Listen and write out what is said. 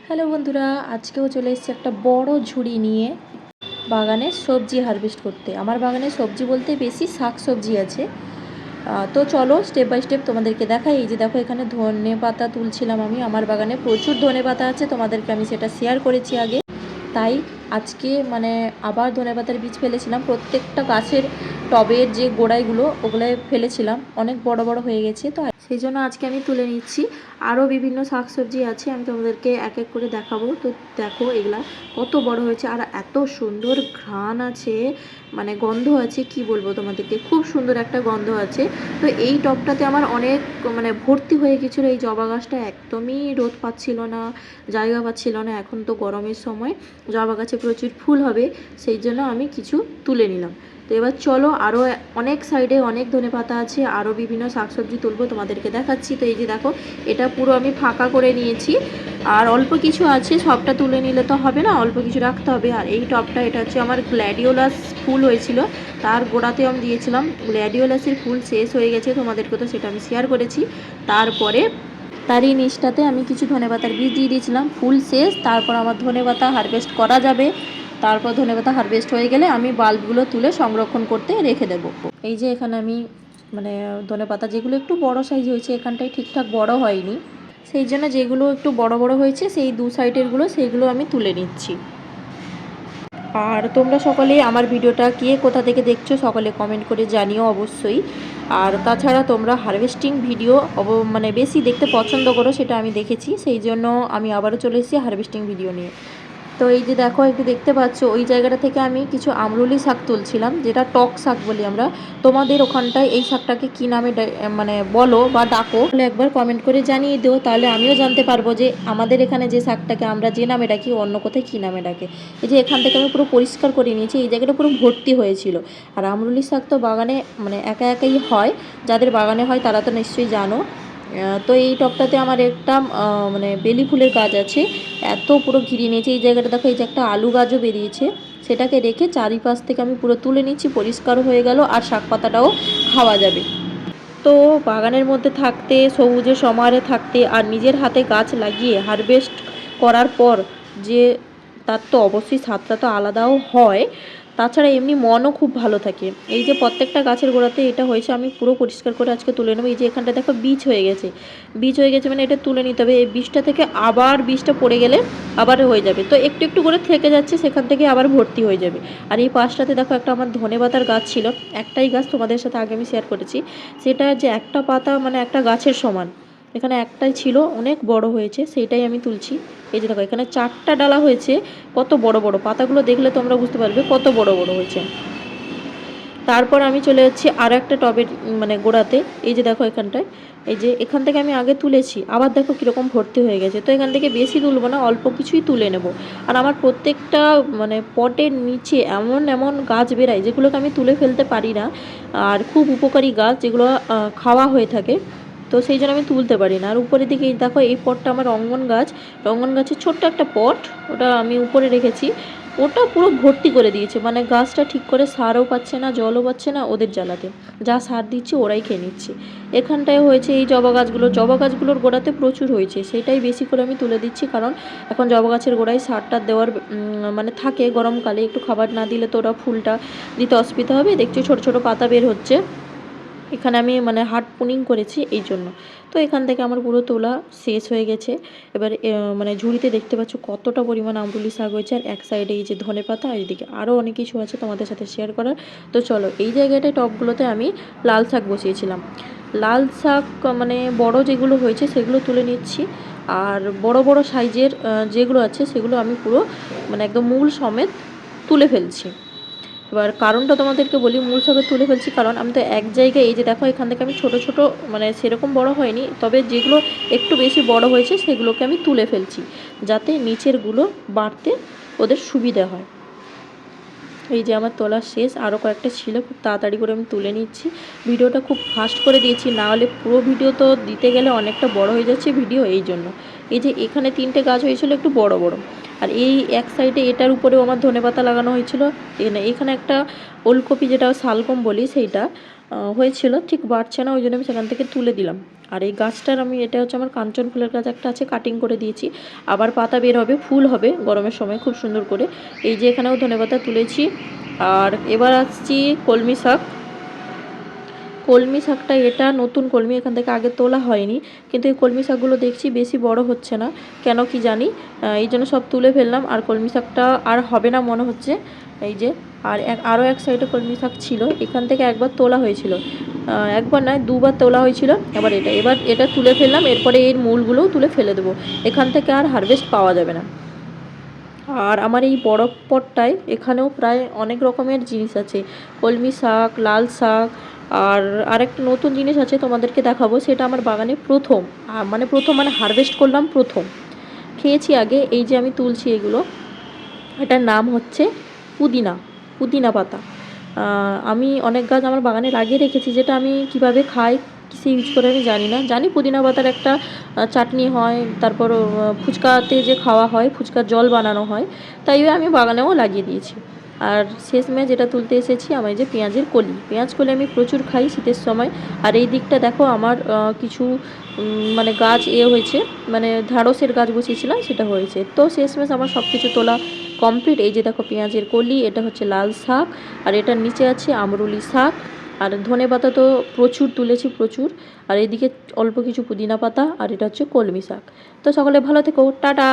Hello বন্ধুরা, আজকেও চলে এসেছি একটা বড় ঝুড়ি নিয়ে বাগানে সবজি হারভেস্ট করতে। আমার বাগানে সবজি বলতে বেশি শাক সবজি আছে। তো চলো স্টেপ বাই স্টেপ তোমাদেরকে দেখাই। এই যে দেখো, এখানে ধনে পাতা তুলছিলাম আমি। আমার বাগানে প্রচুর ধনে পাতা আছে, তোমাদেরকে আমি সেটা শেয়ার করেছি আগে। তাই আজকে আবার ধনেপাতার বীজ ফেলেছিলাম। প্রত্যেকটা গাছের টবের যে গোড়াইগুলো ওগুলো ফেলেছিলাম, অনেক বড় বড় হয়ে গেছে। তো সেই জন্য আজকে আমি তুলে নিচ্ছি। আরও বিভিন্ন শাকসবজি আছে, আমি তোমাদেরকে এক এক করে দেখাবো। তো দেখো এগুলা কত বড় হয়েছে, আর এত সুন্দর ঘ্রাণ আছে, গন্ধ আছে, কি বলবো তোমাদেরকে, খুব সুন্দর একটা গন্ধ আছে। তো এই টবটাতে আমার অনেক ভর্তি হয়ে গেছিলো। এই জবা গাছটা একদমই রোদ পাচ্ছিল না, জায়গা পাচ্ছিল না। এখন তো গরমের সময় জবা গাছে প্রচুর ফুল হবে, সেই জন্য আমি কিছু তুলে নিলাম। তো এবার চলো, আরও অনেক সাইডে অনেক ধনেপাতা আছে, আরও বিভিন্ন শাকসবজি তুলবো, তোমাদেরকে দেখাচ্ছি। তো এই যে দেখো, এটা পুরো আমি ফাঁকা করে নিয়েছি, আর অল্প কিছু আছে, সবটা তুলে নিলে তো হবে না, অল্প কিছু রাখতে হবে। আর এই টবটা, এটা হচ্ছে আমার গ্ল্যাডিওলাস ফুল হয়েছিল, তার গোড়াতে আমি দিয়েছিলাম। গ্ল্যাডিওলাসের ফুল শেষ হয়ে গেছে, তোমাদেরকে তো সেটা আমি শেয়ার করেছি। তারপরে তারই নিচটাতে আমি কিছু ধনেপাতার বীজ দিয়ে দিয়েছিলাম, ফুল শেষ। তারপর আমার ধনেপাতা হারভেস্ট করা যাবে। তারপর ধনেপাতা হারভেস্ট হয়ে গেলে আমি বাল্বগুলো তুলে সংরক্ষণ করতে রেখে দেবো। এই যে এখানে আমি ধনেপাতা যেগুলো একটু বড় সাইজ হয়েছে, এখানটায় ঠিকঠাক বড় হয়নি, সেই জন্য যেগুলো একটু বড় বড় হয়েছে সেই দু সাইডেরগুলো, সেইগুলো আমি তুলে নিচ্ছি। আর তোমরা সকলে আমার ভিডিওটা কে কোথা থেকে দেখছো সকলে কমেন্ট করে জানিও অবশ্যই। আর তাছাড়া তোমরা হারভেস্টিং ভিডিও বেশি দেখতে পছন্দ করো, সেটা আমি দেখেছি, সেই জন্য আমি আবারও চলে এসেছি হারভেস্টিং ভিডিও নিয়ে। তো এই যে দেখো, একটু দেখতে পাচ্ছ, ওই জায়গাটা থেকে আমি কিছু আমরুলি শাক তুলছিলাম, যেটা টক শাক বলি আমরা। তোমাদের ওখানটায় এই শাকটাকে কী নামে বলো বা ডাকো, তাহলে একবার কমেন্ট করে জানিয়ে দিও, তাহলে আমিও জানতে পারবো যে আমাদের এখানে যে শাকটাকে আমরা যে নামে ডাকি অন্য কোথায় কী নামে ডাকে। এই যে এখান থেকে আমি পুরো পরিষ্কার করে নিয়েছি, এই জায়গাটা পুরো ভর্তি হয়েছিল। আর আমরুলি শাক তো বাগানে একা একাই হয়, যাদের বাগানে হয় তারা তো নিশ্চয়ই জানো। তো এই টবটাতে আমার একটা বেলি ফুলের গাছ আছে, এত পুরো ঘিরিয়ে নিয়েছে। এই জায়গাটা দেখো, এই যে একটা আলু গাছও বেরিয়েছে, সেটাকে রেখে চারিপাশ থেকে আমি পুরো তুলে নিচ্ছি, পরিষ্কার হয়ে গেল, আর শাক পাতাটাও খাওয়া যাবে। তো বাগানের মধ্যে থাকতে, সবুজে সমারে থাকতে, আর নিজের হাতে গাছ লাগিয়ে হারভেস্ট করার পর যে তার তো অবশ্যই স্বাদটা তো আলাদাও হয়, তাছাড়া এমনি মনও খুব ভালো থাকে। এই যে প্রত্যেকটা গাছের গোড়াতে এটা হয়েছে, আমি পুরো পরিষ্কার করে আজকে তুলে নেবো। এই যে এখানটা দেখো বীজ হয়ে গেছে, বীজ হয়ে গেছে এটা তুলে নিতে হবে। এই বীজটা থেকে আবার বীজটা পড়ে গেলে আবার হয়ে যাবে, তো একটু একটু করে থেকে যাচ্ছে, সেখান থেকে আবার ভর্তি হয়ে যাবে। আর এই পাশটাতে দেখো, একটা আমার ধনেপাতার গাছ ছিল, একটাই গাছ, তোমাদের সাথে আগে আমি শেয়ার করেছি, সেটা যে একটা পাতা একটা গাছের সমান, এখানে একটাই ছিল, অনেক বড় হয়েছে, সেইটাই আমি তুলছি। এই যে দেখো, এখানে 4টা ডালা হয়েছে, কত বড় বড় পাতাগুলো, দেখলে তোমরা বুঝতে পারবে কত বড় বড় হয়েছে। তারপর আমি চলে যাচ্ছি আর একটা টবের গোড়াতে। এই যে দেখো এখানটায়, এই যে এখান থেকে আমি আগে তুলেছি, আবার দেখো কীরকম ভর্তি হয়ে গেছে। তো এখান থেকে বেশি তুলবো না, অল্প কিছুই তুলে নেব। আর আমার প্রত্যেকটা পটের নিচে এমন এমন গাছ বেরায়, যেগুলোকে আমি তুলে ফেলতে পারি না, আর খুব উপকারী গাছ, যেগুলো খাওয়া হয়ে থাকে, তো সেই জন্য আমি তুলতে পারি না। আর উপরের দিকে দেখো, এই পটটা আমার রঙ্গন গাছ, রঙ্গন গাছের ছোট্ট একটা পট, ওটা আমি উপরে রেখেছি, ওটা পুরো ভর্তি করে দিয়েছে। গাছটা ঠিক করে সারও পাচ্ছে না, জলও পাচ্ছে না, ওদের জ্বালাতে যা সার দিচ্ছি ওরাই খেয়ে নিচ্ছে। এখানটায় হয়েছে এই জবা গাছগুলো, জবা গাছগুলোর গোড়াতে প্রচুর হয়েছে, সেটাই বেশি করে আমি তুলে দিচ্ছি, কারণ এখন জবা গাছের গোড়ায় সারটা দেওয়ার থাকে, গরমকালে একটু খাবার না দিলে তো ওরা ফুলটা দিতে অসুবিধা হবে। দেখছি ছোট ছোট পাতা বের হচ্ছে, এখানে আমি হার্ড পুনিং করেছি এই জন্য। তো এখান থেকে আমার পুরো তোলা শেষ হয়ে গেছে। এবার ঝুড়িতে দেখতে পাচ্ছ কতটা পরিমাণ আমরুলি শাক হয়েছে, আর এক সাইডে এই যে ধনে পাতা, আর এদিকে আরও অনেক কিছু আছে তোমাদের সাথে শেয়ার করার। তো চলো, এই জায়গাটায় টবগুলোতে আমি লাল শাক বসিয়েছিলাম, লাল শাক বড় যেগুলো হয়েছে সেগুলো তুলে নিচ্ছি, আর বড় বড় সাইজের যেগুলো আছে সেগুলো আমি পুরো একদম মূল সমেত তুলে ফেলছি। এবার কারণটা তোমাদেরকে বলি, মূল শাকে তুলে ফেলছি কারণ আমি তো এক জায়গায়, এই যে দেখো এখান থেকে আমি ছোট ছোট সেরকম বড় হয়নি, তবে যেগুলো একটু বেশি বড় হয়েছে সেগুলোকে আমি তুলে ফেলছি, যাতে নিচেরগুলো বাড়তে ওদের সুবিধা হয়। এই যে আমার তোলা শেষ, আরও কয়েকটা ছিল, খুব তাড়াতাড়ি করে আমি তুলে নিচ্ছি। ভিডিওটা খুব ফাস্ট করে দিয়েছি, না হলে পুরো ভিডিও তো দিতে গেলে অনেকটা বড় হয়ে যাচ্ছে ভিডিও, এই জন্য। এই যে এখানে 3টে গাছ হয়েছিল একটু বড় বড়, আর এই এক সাইডে এটার উপরেও আমার ধনেপাতা লাগানো হয়েছিল। এখানে একটা ওলকপি, যেটা শালগম বলি, সেইটা হয়েছিল, ঠিক বাড়ছে না, ওই জন্য আমি সেখান থেকে তুলে দিলাম। আর এই গাছটার এটা হচ্ছে আমার কাঞ্চন ফুলের গাছ একটা আছে, কাটিং করে দিয়েছি, আবার পাতা বের হবে, ফুল হবে গরমের সময় খুব সুন্দর করে। এই যে এখানেও ধনেপাতা তুলেছি। আর এবার আসছি কলমি শাক। কলমি শাকটা এটা নতুন কলমি, এখান থেকে আগে তোলা হয়নি, কিন্তু এই কলমি শাকগুলো দেখছি বেশি বড় হচ্ছে না, কেন কি জানি, এই জন্য সব তুলে ফেললাম। আর কলমি শাকটা আর হবে না মনে হচ্ছে। এই যে আরও এক সাইডে কলমি শাক ছিল, এখান থেকে একবার তোলা হয়েছিল, একবার নয় দুবার তোলা হয়েছিল। এবার এটা তুলে ফেললাম, এরপরে এর মূলগুলোও তুলে ফেলে দেবো, এখান থেকে আর হারভেস্ট পাওয়া যাবে না। আর আমার এই বড় পটটায় এখানেও প্রায় অনেক রকমের জিনিস আছে, কলমি শাক, লাল শাক, আর আরেকটা নতুন জিনিস আছে তোমাদেরকে দেখাবো, সেটা আমার বাগানে প্রথম, মানে হারভেস্ট করলাম প্রথম, খেয়েছি আগে। এই যে আমি তুলছি এগুলো, এটার নাম হচ্ছে পুদিনা, পুদিনা পাতা। আমি অনেক গাছ আমার বাগানে লাগিয়ে রেখেছি, যেটা আমি কিভাবে খাই, কিসে ইউজ করে আমি জানি না। জানি পুদিনা পাতার একটা চাটনি হয়, তারপর ফুচকাতে যে খাওয়া হয়, ফুচকার জল বানানো হয়, তাই আমি বাগানেও লাগিয়ে দিয়েছি। আর শেষমেশ যেটা তুলতে এসেছি, আমার এই যে পেঁয়াজের কলি, পেঁয়াজ কলি আমি প্রচুর খাই শীতের সময়। আর এই দিকটা দেখো আমার কিছু মানে গাছ হয়েছে, মানে ঢ্যাঁড়সের গাছ বসিয়েছিলাম, সেটা হয়েছে। তো শেষমেশ আমার সব কিছু তোলা কমপ্লিট। এই যে দেখো পেঁয়াজের কলি, এটা হচ্ছে লাল শাক, আর এটার নিচে আছে আমরুলি শাক, আর ধনেপাতা তো প্রচুর তুলেছি, প্রচুর। আর এইদিকে অল্প কিছু পুদিনা পাতা, আর এটা হচ্ছে কলমি শাক। তো সকলে ভালো থেকো, টাটা।